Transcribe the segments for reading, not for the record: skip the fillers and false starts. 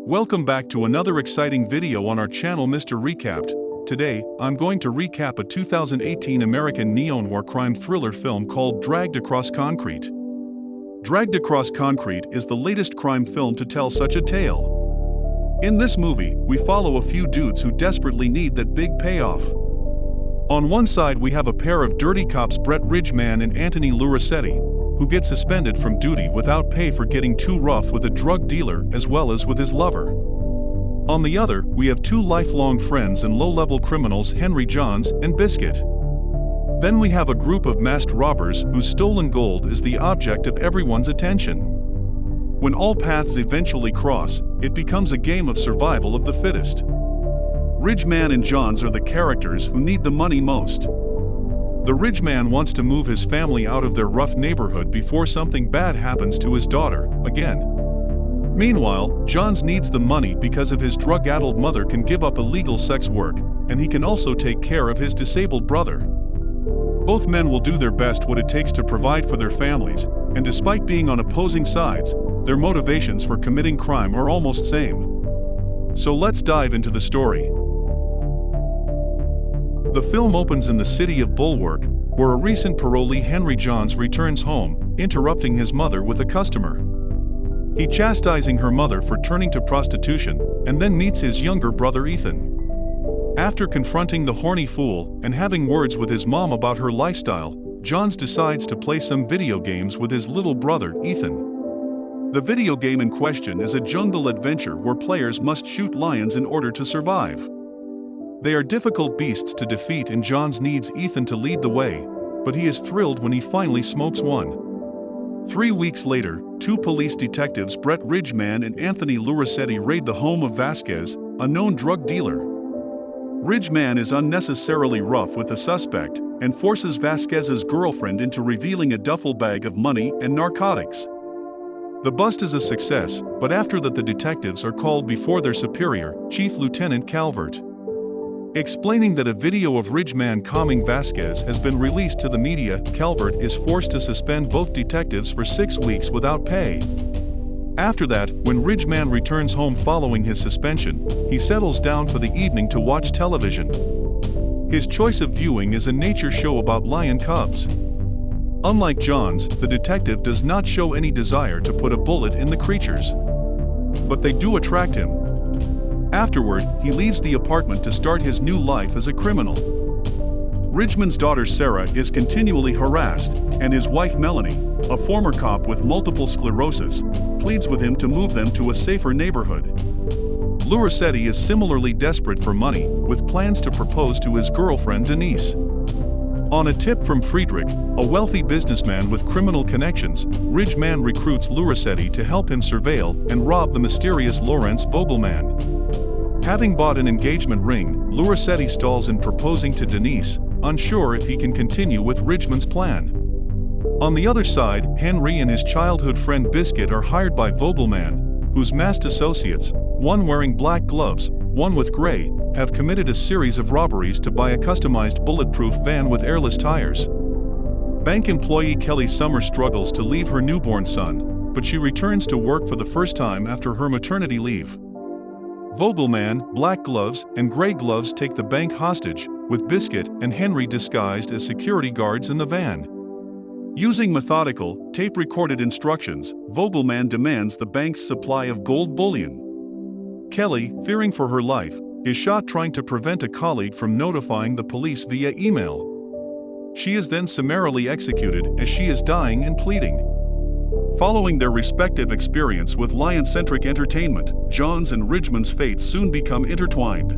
Welcome back to another exciting video on our channel Mr. Recapped. Today, I'm going to recap a 2018 American neo-noir crime thriller film called Dragged Across Concrete. Dragged Across Concrete is the latest crime film to tell such a tale. In this movie, we follow a few dudes who desperately need that big payoff. On one side we have a pair of dirty cops, Brett Ridgman and Anthony Lurissetti, who get suspended from duty without pay for getting too rough with a drug dealer as well as with his lover. On the other, we have two lifelong friends and low-level criminals, Henry Johns and Biscuit. Then we have a group of masked robbers whose stolen gold is the object of everyone's attention. When all paths eventually cross, it becomes a game of survival of the fittest. Ridgman and Johns are the characters who need the money most. The Ridgman wants to move his family out of their rough neighborhood before something bad happens to his daughter, again. Meanwhile, Johns needs the money because of his drug-addled mother can give up illegal sex work, and he can also take care of his disabled brother. Both men will do their best what it takes to provide for their families, and despite being on opposing sides, their motivations for committing crime are almost same. So let's dive into the story. The film opens in the city of Bulwark, where a recent parolee, Henry Johns, returns home, interrupting his mother with a customer. He chastising her mother for turning to prostitution, and then meets his younger brother Ethan. After confronting the horny fool and having words with his mom about her lifestyle, Johns decides to play some video games with his little brother Ethan. The video game in question is a jungle adventure where players must shoot lions in order to survive. They are difficult beasts to defeat and Johns needs Ethan to lead the way, but he is thrilled when he finally smokes one. 3 weeks later, two police detectives, Brett Ridgman and Anthony Lurissetti, raid the home of Vasquez, a known drug dealer. Ridgman is unnecessarily rough with the suspect and forces Vasquez's girlfriend into revealing a duffel bag of money and narcotics. The bust is a success, but after that the detectives are called before their superior, Chief Lieutenant Calvert. Explaining that a video of Ridgman calming Vasquez has been released to the media, Calvert is forced to suspend both detectives for 6 weeks without pay. After that, when Ridgman returns home following his suspension, he settles down for the evening to watch television. His choice of viewing is a nature show about lion cubs. Unlike Johns, the detective does not show any desire to put a bullet in the creatures. But they do attract him. Afterward, he leaves the apartment to start his new life as a criminal. Ridgman's daughter Sarah is continually harassed, and his wife Melanie, a former cop with multiple sclerosis, pleads with him to move them to a safer neighborhood. Lurissetti is similarly desperate for money, with plans to propose to his girlfriend Denise. On a tip from Friedrich, a wealthy businessman with criminal connections, Ridgman recruits Lurissetti to help him surveil and rob the mysterious Lawrence Vogelman. Having bought an engagement ring, Lurissetti stalls in proposing to Denise, unsure if he can continue with Ridgman's plan. On the other side, Henry and his childhood friend Biscuit are hired by Vogelman, whose masked associates, one wearing black gloves, one with gray, have committed a series of robberies to buy a customized bulletproof van with airless tires. Bank employee Kelly Summer struggles to leave her newborn son, but she returns to work for the first time after her maternity leave. Vogelman, Black Gloves, and Gray Gloves take the bank hostage, with Biscuit and Henry disguised as security guards in the van. Using methodical, tape-recorded instructions, Vogelman demands the bank's supply of gold bullion. Kelly, fearing for her life, is shot trying to prevent a colleague from notifying the police via email. She is then summarily executed as she is dying and pleading. Following their respective experience with lion-centric entertainment, Johns and Ridgman's fates soon become intertwined.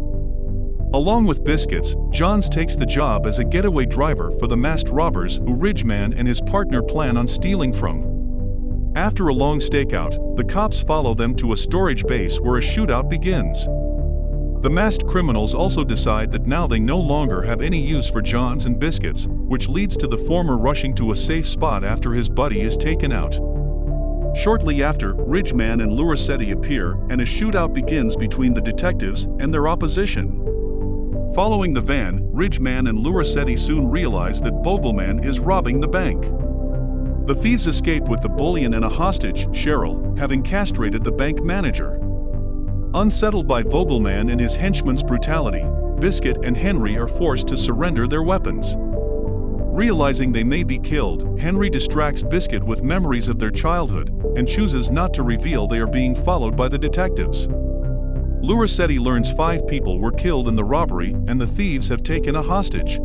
Along with Biscuits, Johns takes the job as a getaway driver for the masked robbers who Ridgman and his partner plan on stealing from. After a long stakeout, the cops follow them to a storage base where a shootout begins. The masked criminals also decide that now they no longer have any use for Johns and Biscuits, which leads to the former rushing to a safe spot after his buddy is taken out. Shortly after, Ridgman and Lurissetti appear and a shootout begins between the detectives and their opposition. Following the van, Ridgman and Lurissetti soon realize that Vogelman is robbing the bank. The thieves escape with the bullion and a hostage, Cheryl, having castrated the bank manager. Unsettled by Vogelman and his henchman's brutality, Biscuit and Henry are forced to surrender their weapons. Realizing they may be killed, Henry distracts Biscuit with memories of their childhood and chooses not to reveal they are being followed by the detectives. Lurissetti learns 5 people were killed in the robbery and the thieves have taken a hostage.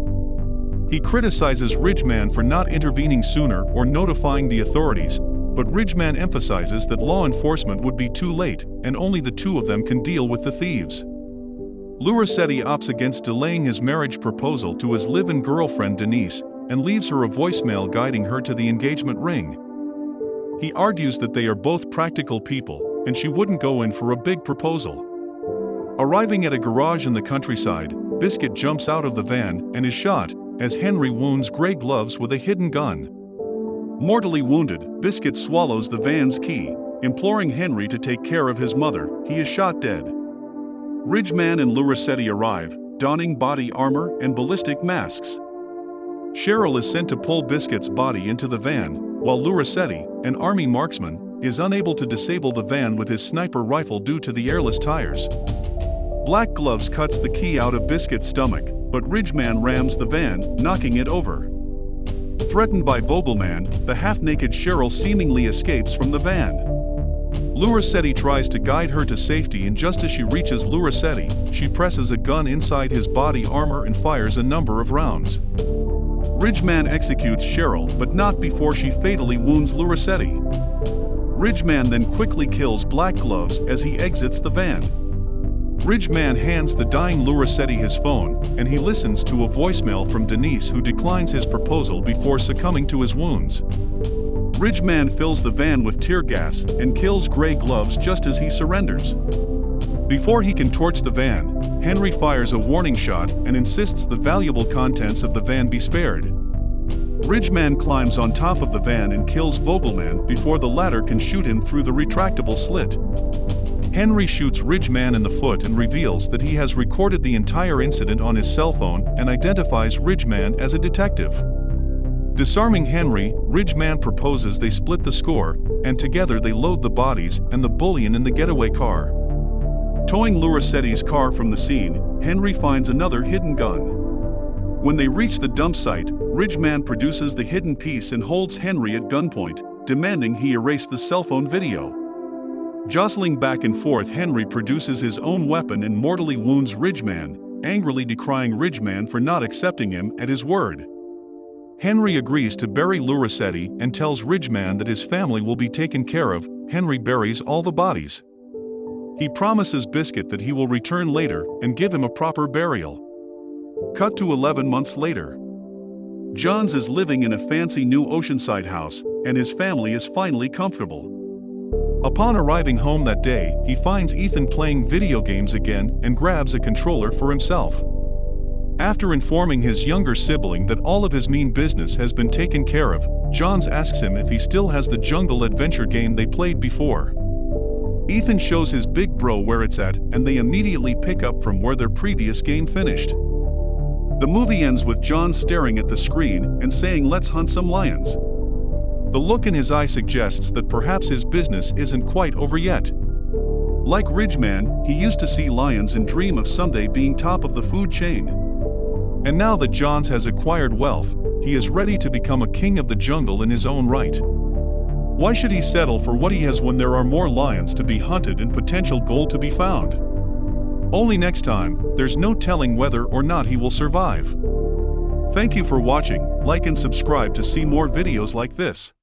He criticizes Ridgeman for not intervening sooner or notifying the authorities, but Ridgeman emphasizes that law enforcement would be too late and only the 2 of them can deal with the thieves. Lurissetti opts against delaying his marriage proposal to his live-in girlfriend Denise and leaves her a voicemail guiding her to the engagement ring. He argues that they are both practical people and she wouldn't go in for a big proposal. Arriving at a garage in the countryside, Biscuit jumps out of the van and is shot as Henry wounds Gray Gloves with a hidden gun. Mortally wounded, Biscuit swallows the van's key, imploring Henry to take care of his mother. He is shot dead. Ridgeman and Lurissetti arrive, donning body armor and ballistic masks. Cheryl is sent to pull Biscuit's body into the van, while Lurissetti, an army marksman, is unable to disable the van with his sniper rifle due to the airless tires. Black Gloves cuts the key out of Biscuit's stomach, but Ridgeman rams the van, knocking it over. Threatened by Vogelman, the half-naked Cheryl seemingly escapes from the van. Lurissetti tries to guide her to safety and just as she reaches Lurissetti, she presses a gun inside his body armor and fires a number of rounds. Ridgeman executes Cheryl but not before she fatally wounds Lurissetti. Ridgeman then quickly kills Black Gloves as he exits the van. Ridgeman hands the dying Lurissetti his phone, and he listens to a voicemail from Denise who declines his proposal before succumbing to his wounds. Ridgeman fills the van with tear gas and kills Gray Gloves just as he surrenders. Before he can torch the van, Henry fires a warning shot and insists the valuable contents of the van be spared. Ridgeman climbs on top of the van and kills Vogelman before the latter can shoot him through the retractable slit. Henry shoots Ridgeman in the foot and reveals that he has recorded the entire incident on his cell phone and identifies Ridgeman as a detective. Disarming Henry, Ridgeman proposes they split the score, and together they load the bodies and the bullion in the getaway car. Towing Lurissetti's car from the scene, Henry finds another hidden gun. When they reach the dump site, Ridgeman produces the hidden piece and holds Henry at gunpoint, demanding he erase the cell phone video. Jostling back and forth, Henry produces his own weapon and mortally wounds Ridgeman, angrily decrying Ridgeman for not accepting him at his word. Henry agrees to bury Lurissetti and tells Ridgeman that his family will be taken care of. Henry buries all the bodies. He promises Biscuit that he will return later and give him a proper burial. Cut to 11 months later. Johns is living in a fancy new oceanside house, and his family is finally comfortable. Upon arriving home that day, he finds Ethan playing video games again and grabs a controller for himself. After informing his younger sibling that all of his mean business has been taken care of, Johns asks him if he still has the jungle adventure game they played before. Ethan shows his big bro where it's at, and they immediately pick up from where their previous game finished. The movie ends with Johns staring at the screen and saying, "Let's hunt some lions." The look in his eye suggests that perhaps his business isn't quite over yet. Like Ridgeman, he used to see lions and dream of someday being top of the food chain. And now that Johns has acquired wealth, he is ready to become a king of the jungle in his own right. Why should he settle for what he has when there are more lions to be hunted and potential gold to be found? Only next time, there's no telling whether or not he will survive. Thank you for watching. Like and subscribe to see more videos like this.